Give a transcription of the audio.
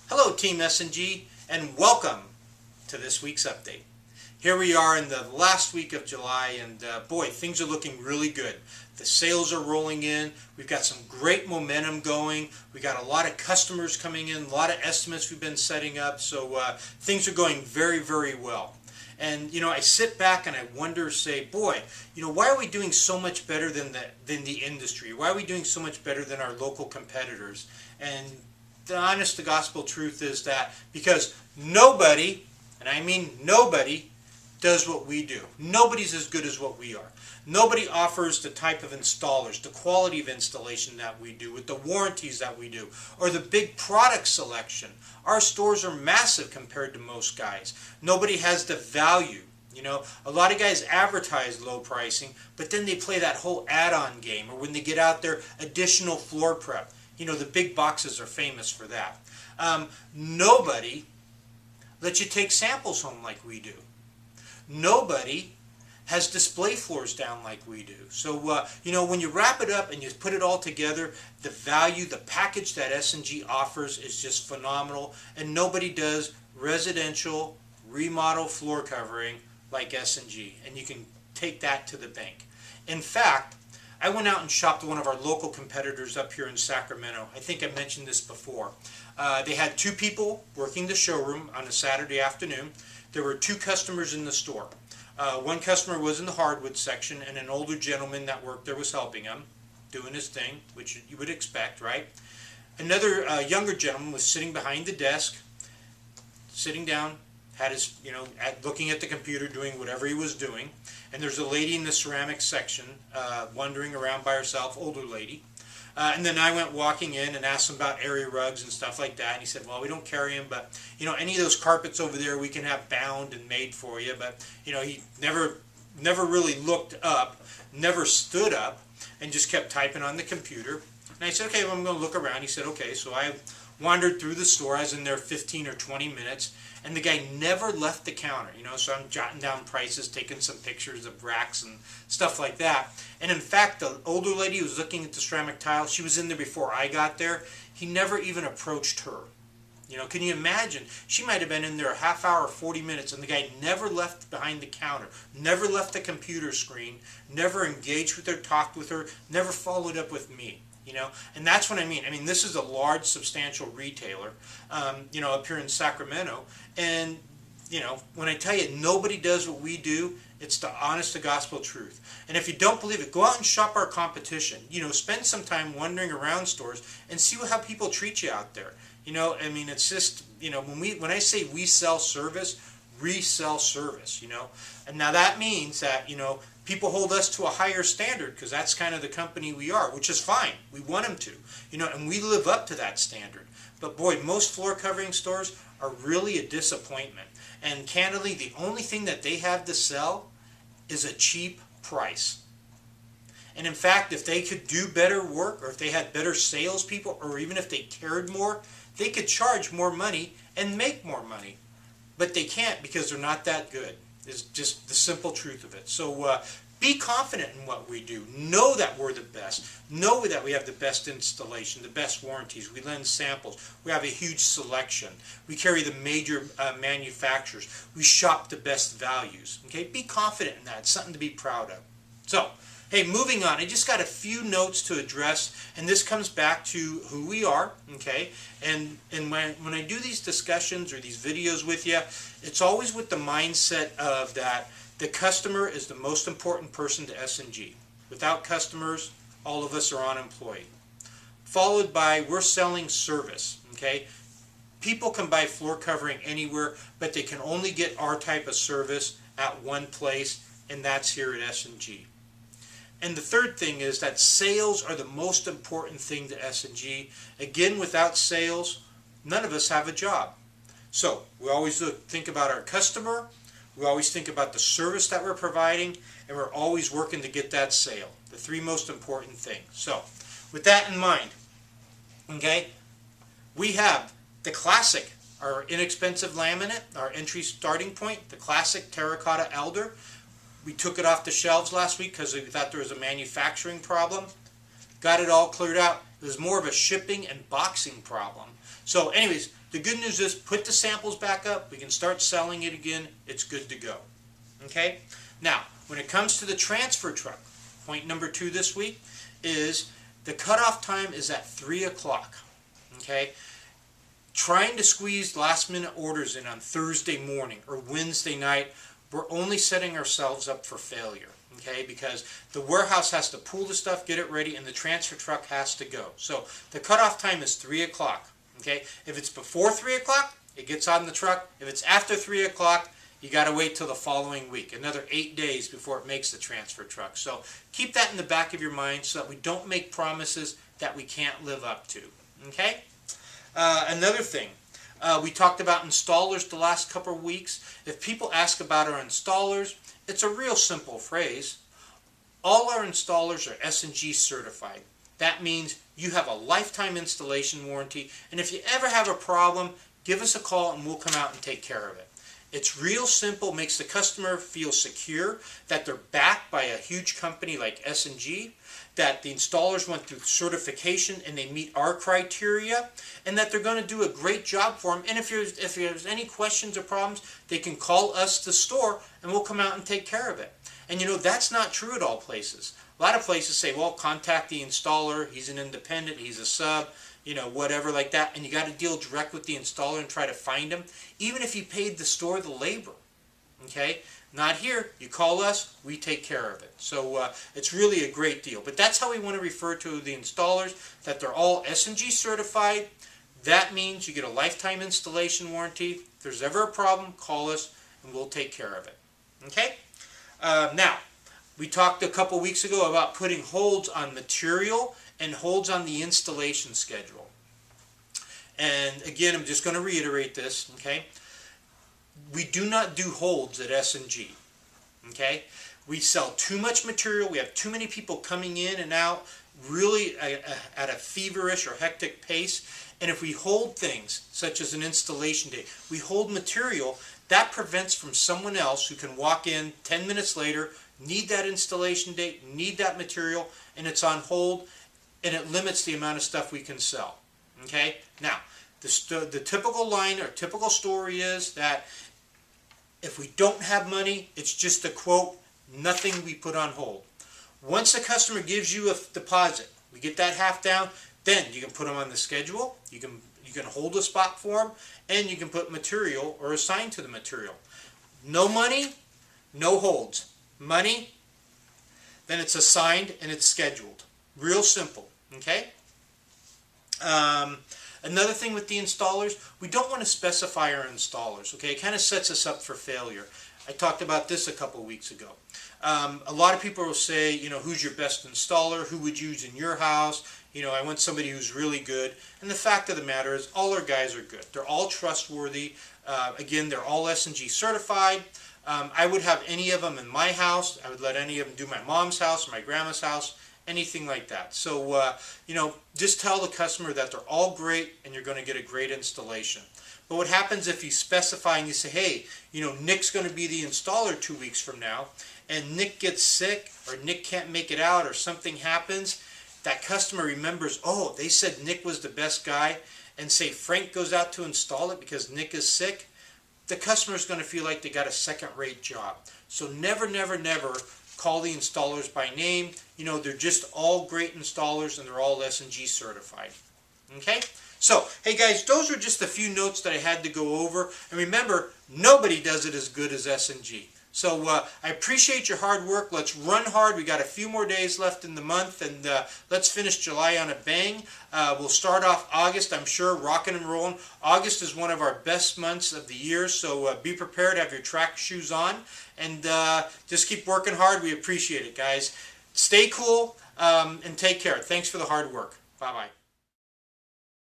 Hello Team S&G and welcome to this week's update. Here we are in the last week of July and boy, things are looking really good. The sales are rolling in, we've got some great momentum going, we got a lot of customers coming in, a lot of estimates we've been setting up, so things are going very, very well. And I sit back and I wonder, say, boy, why are we doing so much better than the industry? Why are we doing so much better than our local competitors? And the honest to gospel truth is that because nobody, and I mean nobody, does what we do. Nobody's as good as what we are. Nobody offers the type of installers, the quality of installation that we do, with the warranties that we do, or the big product selection. Our stores are massive compared to most guys. Nobody has the value. A lot of guys advertise low pricing, but then they play that whole add-on game, or when they get out there, additional floor prep. The big boxes are famous for that. Nobody lets you take samples home like we do. Nobody has display floors down like we do. So, when you wrap it up and you put it all together, the value, the package that S&G offers is just phenomenal. And nobody does residential remodel floor covering like S&G. And you can take that to the bank. In fact, I went out and shopped one of our local competitors up here in Sacramento. I think I mentioned this before. They had two people working the showroom on a Saturday afternoon. There were two customers in the store. One customer was in the hardwood section, and an older gentleman that worked there was helping him, doing his thing, which you would expect, right? Another younger gentleman was sitting behind the desk, sitting down, had his, looking at the computer, doing whatever he was doing. And there's a lady in the ceramic section, wandering around by herself, older lady. And then I went walking in and asked him about area rugs and stuff like that. And he said, well, we don't carry them, but, any of those carpets over there we can have bound and made for you. But, he never really looked up, never stood up, and just kept typing on the computer. And I said, okay, well, I'm going to look around. He said, okay. So I wandered through the store. I was in there 15 or 20 minutes. And the guy never left the counter, so I'm jotting down prices, taking some pictures of racks and stuff like that. And in fact, the older lady who was looking at the ceramic tile, she was in there before I got there. He never even approached her. Can you imagine? She might have been in there a half hour, 40 minutes, and the guy never left behind the counter, never left the computer screen, never engaged with her, talked with her, never followed up with me. And that's what I mean. I mean, this is a large, substantial retailer, up here in Sacramento. And, when I tell you nobody does what we do, it's the honest to gospel truth. And if you don't believe it, go out and shop our competition. Spend some time wandering around stores and see how people treat you out there. I mean, it's just, when I say we sell service, resell service, And now that means that, people hold us to a higher standard because that's kind of the company we are, which is fine. We want them to, and we live up to that standard. But boy, most floor covering stores are really a disappointment. And candidly, the only thing that they have to sell is a cheap price. And in fact, if they could do better work, or if they had better salespeople, or even if they cared more, they could charge more money and make more money. But they can't because they're not that good. It's just the simple truth of it. So be confident in what we do. Know that we're the best. Know that we have the best installation, the best warranties. We lend samples. We have a huge selection. We carry the major manufacturers. We shop the best values. Okay, be confident in that. It's something to be proud of. So, hey, moving on. I just got a few notes to address, and this comes back to who we are, okay? And when I do these discussions or these videos with you, it's always with the mindset of that the customer is the most important person to S&G. Without customers, all of us are unemployed. Followed by, we're selling service, okay? People can buy floor covering anywhere, but they can only get our type of service at one place, and that's here at S&G. And the third thing is that sales are the most important thing to S&G. Again, without sales, none of us have a job. So we always think about our customer, we always think about the service that we're providing, and we're always working to get that sale. The three most important things. So with that in mind, okay, we have the classic, our inexpensive laminate, our entry starting point, the classic terracotta elder. We took it off the shelves last week because we thought there was a manufacturing problem. Got it all cleared out. It was more of a shipping and boxing problem. So anyways, the good news is put the samples back up. We can start selling it again. It's good to go. Okay? Now, when it comes to the transfer truck, point number 2 this week is the cutoff time is at 3 o'clock. Okay? Trying to squeeze last minute orders in on Thursday morning or Wednesday night, we're only setting ourselves up for failure. Okay, because the warehouse has to pull the stuff, get it ready, and the transfer truck has to go. So the cutoff time is 3 o'clock. Okay, if it's before 3 o'clock, it gets on the truck. If it's after 3 o'clock, you got to wait till the following week, another 8 days before it makes the transfer truck. So keep that in the back of your mind so that we don't make promises that we can't live up to. Okay, another thing. We talked about installers the last couple of weeks. If people ask about our installers, it's a real simple phrase. All our installers are S&G certified. That means you have a lifetime installation warranty, and if you ever have a problem, give us a call and we'll come out and take care of it. It's real simple, makes the customer feel secure that they're backed by a huge company like S&G, that the installers went through certification and they meet our criteria, and that they're going to do a great job for them. And if there's any questions or problems, they can call us, the store, and we'll come out and take care of it. And you know, that's not true at all places. A lot of places say, well, contact the installer, he's an independent, he's a sub, you know, whatever like that, and you got to deal direct with the installer and try to find him, even if you paid the store the labor. Okay? Not here. You call us, we take care of it. So it's really a great deal. But that's how we want to refer to the installers, that they're all S&G certified. That means you get a lifetime installation warranty. If there's ever a problem, call us and we'll take care of it. Okay? Now, we talked a couple weeks ago about putting holds on material and holds on the installation schedule. And again, I'm just going to reiterate this, okay? We do not do holds at S&G, okay? We sell too much material. We have too many people coming in and out really at a feverish or hectic pace. And if we hold things, such as an installation date, we hold material, that prevents from someone else who can walk in 10 minutes later, need that installation date, need that material, and it's on hold, and it limits the amount of stuff we can sell. Okay? Now, the typical line or typical story is that if we don't have money, it's just a quote, nothing we put on hold. Once a customer gives you a deposit, we get that half down, then you can put them on the schedule, you can hold a spot for them, and you can put material or assign to the material. No money, no holds. Money, then it's assigned and it's scheduled. Real simple, okay? Another thing with the installers, we don't want to specify our installers, okay? It kind of sets us up for failure. I talked about this a couple weeks ago. A lot of people will say, you know, who's your best installer? Who would you use in your house? You know, I want somebody who's really good. And the fact of the matter is, all our guys are good. They're all trustworthy. Again, they're all S&G certified. I would have any of them in my house. I would let any of them do my mom's house or my grandma's house, anything like that. So, you know, just tell the customer that they're all great and you're going to get a great installation. But what happens if you specify and you say, hey, you know, Nick's going to be the installer 2 weeks from now, and Nick gets sick or Nick can't make it out or something happens, that customer remembers, oh, they said Nick was the best guy, and say Frank goes out to install it because Nick is sick, the customer is going to feel like they got a second-rate job. So never, never, never call the installers by name. You know, they're just all great installers and they're all S&G certified. Okay? So, hey guys, those are just a few notes that I had to go over. And remember, nobody does it as good as S&G. So I appreciate your hard work. Let's run hard. We got a few more days left in the month, and let's finish July on a bang. We'll start off August, I'm sure, rocking and rolling. August is one of our best months of the year, so be prepared. Have your track shoes on, and just keep working hard. We appreciate it, guys. Stay cool and take care. Thanks for the hard work. Bye-bye.